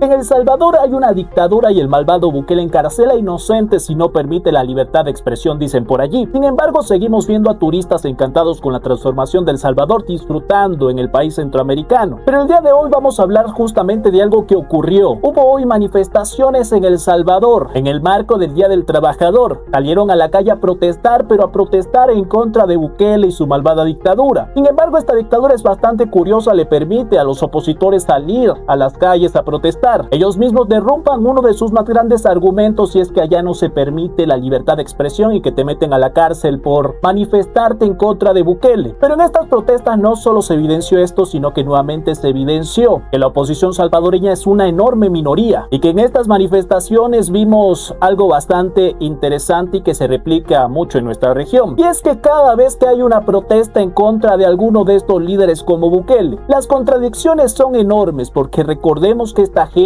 En El Salvador hay una dictadura y el malvado Bukele encarcela a inocentes y no permite la libertad de expresión, dicen por allí. Sin embargo, seguimos viendo a turistas encantados con la transformación de El Salvador disfrutando en el país centroamericano. Pero el día de hoy vamos a hablar justamente de algo que ocurrió. Hubo hoy manifestaciones en El Salvador en el marco del Día del Trabajador. Salieron a la calle a protestar, pero a protestar en contra de Bukele y su malvada dictadura. Sin embargo, esta dictadura es bastante curiosa, le permite a los opositores salir a las calles a protestar. Ellos mismos derrumban uno de sus más grandes argumentos, y es que allá no se permite la libertad de expresión y que te meten a la cárcel por manifestarte en contra de Bukele. Pero en estas protestas no solo se evidenció esto, sino que nuevamente se evidenció que la oposición salvadoreña es una enorme minoría y que en estas manifestaciones vimos algo bastante interesante y que se replica mucho en nuestra región. Y es que cada vez que hay una protesta en contra de alguno de estos líderes como Bukele, las contradicciones son enormes, porque recordemos que esta gente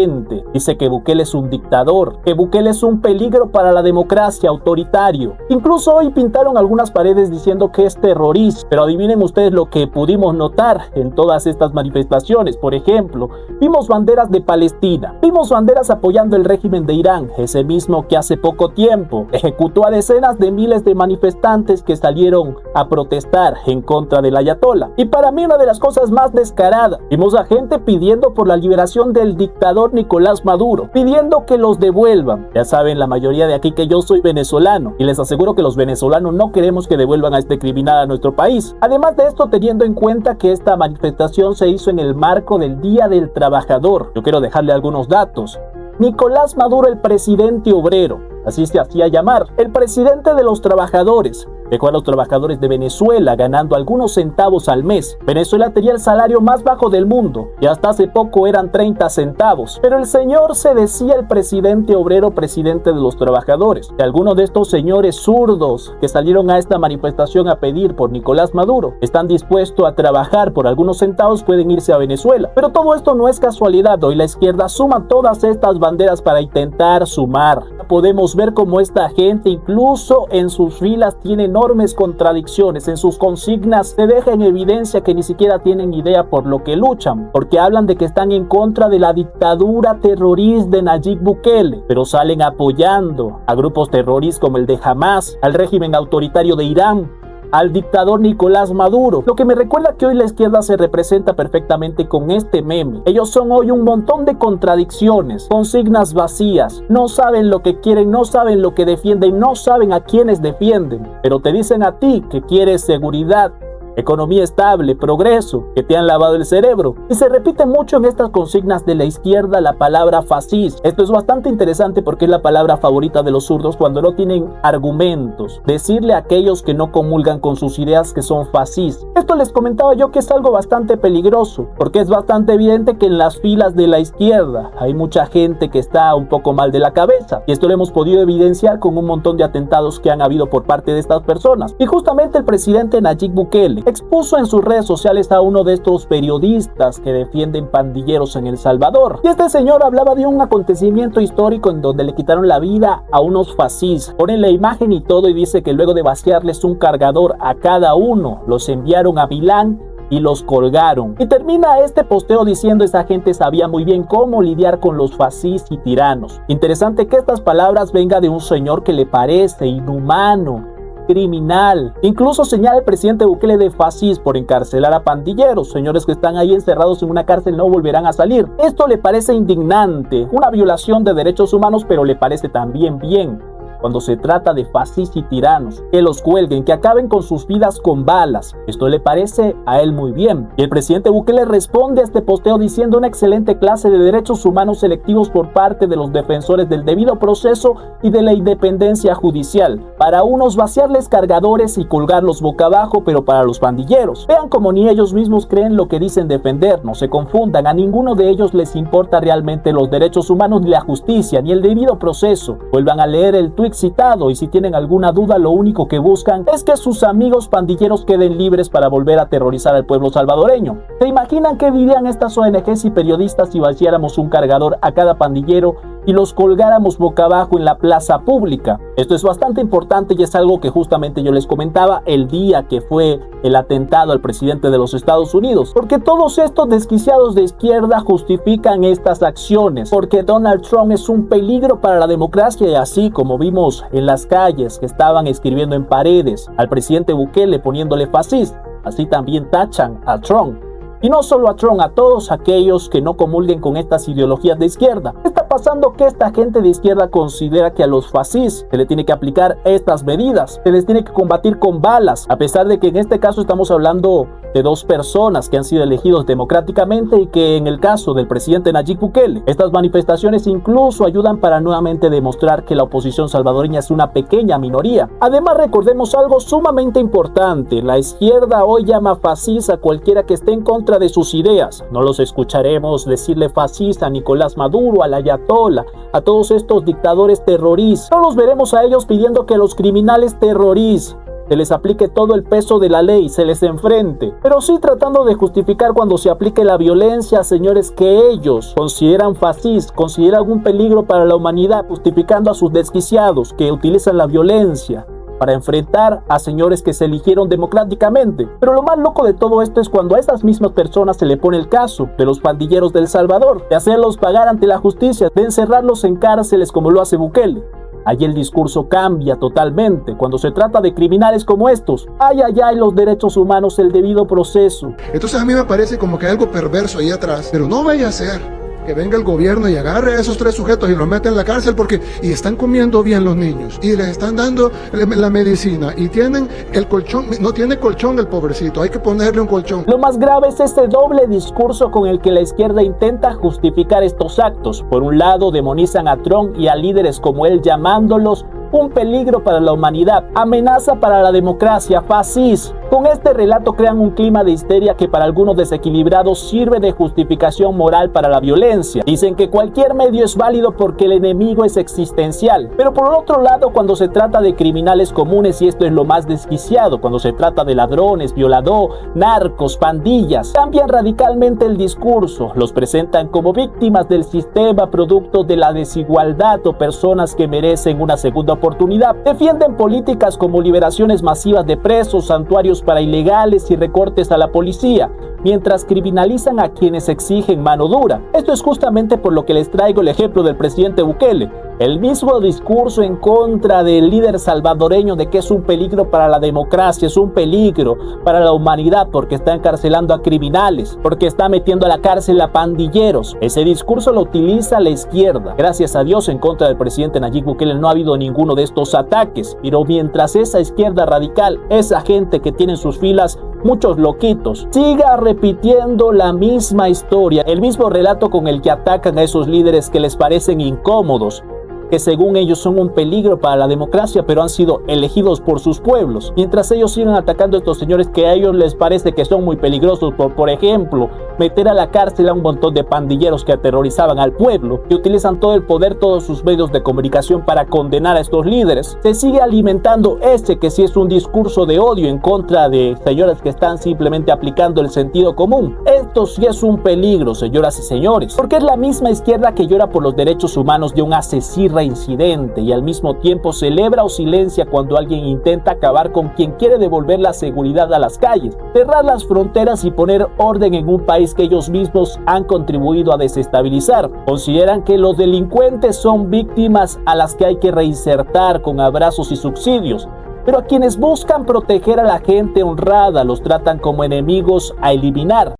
dice que Bukele es un dictador, que Bukele es un peligro para la democracia, autoritario. Incluso hoy pintaron algunas paredes diciendo que es terrorista. Pero adivinen ustedes lo que pudimos notar en todas estas manifestaciones. Por ejemplo, vimos banderas de Palestina, vimos banderas apoyando el régimen de Irán, ese mismo que hace poco tiempo ejecutó a decenas de miles de manifestantes que salieron a protestar en contra del ayatolá. Y para mí una de las cosas más descaradas, vimos a gente pidiendo por la liberación del dictador Nicolás Maduro, pidiendo que los devuelvan. Ya saben la mayoría de aquí que yo soy venezolano y les aseguro que los venezolanos no queremos que devuelvan a este criminal a nuestro país. Además de esto, teniendo en cuenta que esta manifestación se hizo en el marco del Día del Trabajador, yo quiero dejarle algunos datos. Nicolás Maduro, el presidente obrero, así se hacía llamar, el presidente de los trabajadores, dejó a los trabajadores de Venezuela ganando algunos centavos al mes. Venezuela tenía el salario más bajo del mundo y hasta hace poco eran 30 centavos. Pero el señor se decía el presidente obrero, presidente de los trabajadores. Y algunos de estos señores zurdos que salieron a esta manifestación a pedir por Nicolás Maduro están dispuestos a trabajar por algunos centavos, pueden irse a Venezuela. Pero todo esto no es casualidad. Hoy la izquierda suma todas estas banderas para intentar sumar. Podemos ver cómo esta gente incluso en sus filas tiene enormes contradicciones. En sus consignas se deja en evidencia que ni siquiera tienen idea por lo que luchan, porque hablan de que están en contra de la dictadura terrorista de Nayib Bukele, pero salen apoyando a grupos terroristas como el de Hamas, al régimen autoritario de Irán, al dictador Nicolás Maduro. Lo que me recuerda que hoy la izquierda se representa perfectamente con este meme. Ellos son hoy un montón de contradicciones, consignas vacías, no saben lo que quieren, no saben lo que defienden, no saben a quiénes defienden, pero te dicen a ti que quieres seguridad, economía estable, progreso, que te han lavado el cerebro. Y se repite mucho en estas consignas de la izquierda la palabra fascista. Esto es bastante interesante porque es la palabra favorita de los zurdos cuando no tienen argumentos. Decirle a aquellos que no comulgan con sus ideas que son fascistas. Esto les comentaba yo que es algo bastante peligroso, porque es bastante evidente que en las filas de la izquierda hay mucha gente que está un poco mal de la cabeza. Y esto lo hemos podido evidenciar con un montón de atentados que han habido por parte de estas personas. Y justamente el presidente Nayib Bukele expuso en sus redes sociales a uno de estos periodistas que defienden pandilleros en El Salvador. Y este señor hablaba de un acontecimiento histórico en donde le quitaron la vida a unos fascistas. Ponen la imagen y todo y dice que luego de vaciarles un cargador a cada uno, los enviaron a Milán y los colgaron. Y termina este posteo diciendo: esa gente sabía muy bien cómo lidiar con los fascistas y tiranos. Interesante que estas palabras vengan de un señor que le parece inhumano, criminal. Incluso señala el presidente Bukele de fascista por encarcelar a pandilleros. Señores que están ahí encerrados en una cárcel no volverán a salir. Esto le parece indignante, una violación de derechos humanos, pero le parece también bien cuando se trata de fascistas y tiranos, que los cuelguen, que acaben con sus vidas con balas. Esto le parece a él muy bien. Y el presidente Bukele responde a este posteo diciendo: una excelente clase de derechos humanos selectivos por parte de los defensores del debido proceso y de la independencia judicial. Para unos vaciarles cargadores y colgarlos boca abajo, pero para los pandilleros, vean como ni ellos mismos creen lo que dicen defender. No se confundan, a ninguno de ellos les importa realmente los derechos humanos, ni la justicia, ni el debido proceso. Vuelvan a leer el tuit citado y si tienen alguna duda, lo único que buscan es que sus amigos pandilleros queden libres para volver a aterrorizar al pueblo salvadoreño. ¿Se imaginan qué dirían estas ONGs y periodistas si vaciáramos un cargador a cada pandillero y los colgáramos boca abajo en la plaza pública. Esto es bastante importante y es algo que justamente yo les comentaba el día que fue el atentado al presidente de los Estados Unidos, porque todos estos desquiciados de izquierda justifican estas acciones, porque Donald Trump es un peligro para la democracia, y así como vimos en las calles que estaban escribiendo en paredes al presidente Bukele poniéndole fascista, así también tachan a Trump. Y no solo a Trump, a todos aquellos que no comulguen con estas ideologías de izquierda. ¿Qué está pasando? Que esta gente de izquierda considera que a los fascistas se les tiene que aplicar estas medidas, se les tiene que combatir con balas, a pesar de que en este caso estamos hablando de dos personas que han sido elegidos democráticamente y que en el caso del presidente Nayib Bukele, estas manifestaciones incluso ayudan para nuevamente demostrar que la oposición salvadoreña es una pequeña minoría. Además, recordemos algo sumamente importante: la izquierda hoy llama fascista a cualquiera que esté en contra de sus ideas. No los escucharemos decirle fascista a Nicolás Maduro, al Ayatollah, a todos estos dictadores terroristas. No los veremos a ellos pidiendo que los criminales terroristas se les aplique todo el peso de la ley, se les enfrente, pero sí tratando de justificar cuando se aplique la violencia a señores que ellos consideran fascistas, consideran un peligro para la humanidad, justificando a sus desquiciados que utilizan la violencia para enfrentar a señores que se eligieron democráticamente. Pero lo más loco de todo esto es cuando a estas mismas personas se le pone el caso de los pandilleros de El Salvador, de hacerlos pagar ante la justicia, de encerrarlos en cárceles como lo hace Bukele. Allí el discurso cambia totalmente cuando se trata de criminales como estos. Ay, los derechos humanos, el debido proceso. Entonces a mí me parece como que hay algo perverso ahí atrás, pero no vaya a ser que venga el gobierno y agarre a esos 3 sujetos y los mete en la cárcel porque y están comiendo bien los niños y les están dando la medicina y tienen el colchón. No tiene colchón el pobrecito, hay que ponerle un colchón. Lo más grave es este doble discurso con el que la izquierda intenta justificar estos actos. Por un lado demonizan a Trump y a líderes como él, llamándolos un peligro para la humanidad, amenaza para la democracia, fascista. Con este relato crean un clima de histeria que para algunos desequilibrados sirve de justificación moral para la violencia. Dicen que cualquier medio es válido porque el enemigo es existencial. Pero por otro lado, cuando se trata de criminales comunes, y esto es lo más desquiciado, cuando se trata de ladrones, violadores, narcos, pandillas, cambian radicalmente el discurso. Los presentan como víctimas del sistema, producto de la desigualdad o personas que merecen una segunda oportunidad. Defienden políticas como liberaciones masivas de presos, santuarios para ilegales y recortes a la policía, mientras criminalizan a quienes exigen mano dura. Esto es justamente por lo que les traigo el ejemplo del presidente Bukele. El mismo discurso en contra del líder salvadoreño de que es un peligro para la democracia, es un peligro para la humanidad porque está encarcelando a criminales, porque está metiendo a la cárcel a pandilleros. Ese discurso lo utiliza la izquierda. Gracias a Dios, en contra del presidente Nayib Bukele no ha habido ninguno de estos ataques, pero mientras esa izquierda radical, esa gente que tiene en sus filas muchos loquitos, siga repitiendo la misma historia, el mismo relato con el que atacan a esos líderes que les parecen incómodos, que según ellos son un peligro para la democracia, pero han sido elegidos por sus pueblos, mientras ellos siguen atacando a estos señores que a ellos les parece que son muy peligrosos, por ejemplo, meter a la cárcel a un montón de pandilleros que aterrorizaban al pueblo, que utilizan todo el poder, todos sus medios de comunicación para condenar a estos líderes. Se sigue alimentando que sí es un discurso de odio en contra de señores que están simplemente aplicando el sentido común. Esto sí es un peligro, señoras y señores, porque es la misma izquierda que llora por los derechos humanos de un asesino reincidente y al mismo tiempo celebra o silencia cuando alguien intenta acabar con quien quiere devolver la seguridad a las calles, cerrar las fronteras y poner orden en un país que ellos mismos han contribuido a desestabilizar. Consideran que los delincuentes son víctimas a las que hay que reinsertar con abrazos y subsidios, pero a quienes buscan proteger a la gente honrada los tratan como enemigos a eliminar.